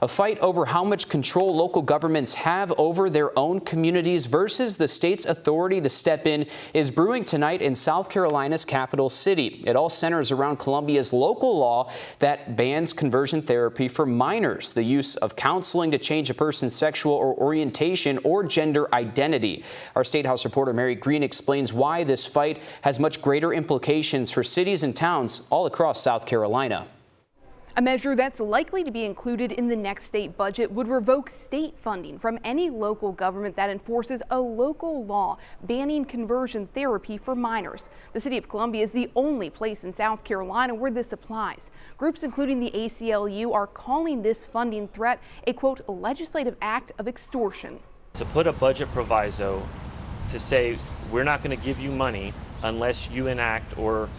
A fight over how much control local governments have over their own communities versus the state's authority to step in is brewing tonight in South Carolina's capital city. It all centers around Columbia's local law that bans conversion therapy for minors, the use of counseling to change a person's sexual or orientation or gender identity. Our State House reporter Mary Green explains why this fight has much greater implications for cities and towns all across South Carolina. A measure that's likely to be included in the next state budget would revoke state funding from any local government that enforces a local law banning conversion therapy for minors. The city of Columbia is the only place in South Carolina where this applies. Groups including the ACLU are calling this funding threat a, quote, legislative act of extortion. To put a budget proviso to say we're not going to give you money unless you enact or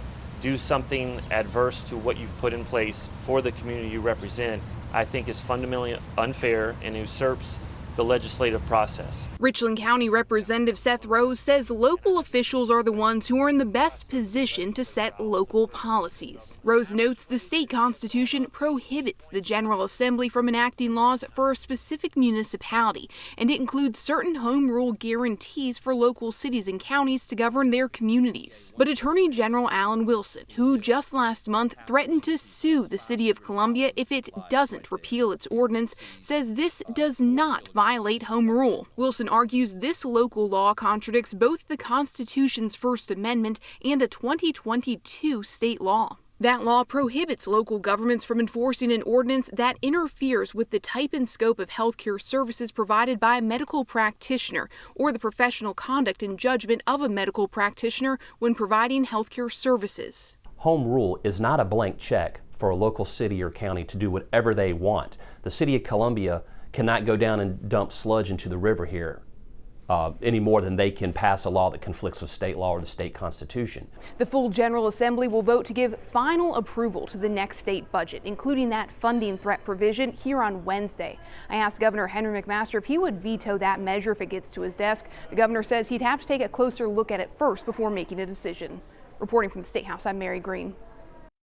do something adverse to what you've put in place for the community you represent, I think is fundamentally unfair and usurps the legislative process. Richland County Representative Seth Rose says local officials are the ones who are in the best position to set local policies. Rose notes the state constitution prohibits the General Assembly from enacting laws for a specific municipality, and it includes certain home rule guarantees for local cities and counties to govern their communities. But Attorney General Alan Wilson, who just last month threatened to sue the city of Columbia if it doesn't repeal its ordinance, says this does not violate home rule. Wilson argues this local law contradicts both the Constitution's First Amendment and a 2022 state law. That law prohibits local governments from enforcing an ordinance that interferes with the type and scope of healthcare services provided by a medical practitioner or the professional conduct and judgment of a medical practitioner when providing healthcare services. Home rule is not a blank check for a local city or county to do whatever they want. The city of Columbia cannot go down and dump sludge into the river here any more than they can pass a law that conflicts with state law or the state constitution. The full General Assembly will vote to give final approval to the next state budget, including that funding threat provision, here on Wednesday. I asked Governor Henry McMaster if he would veto that measure if it gets to his desk. The governor says he'd have to take a closer look at it first before making a decision. Reporting from the State House, I'm Mary Green.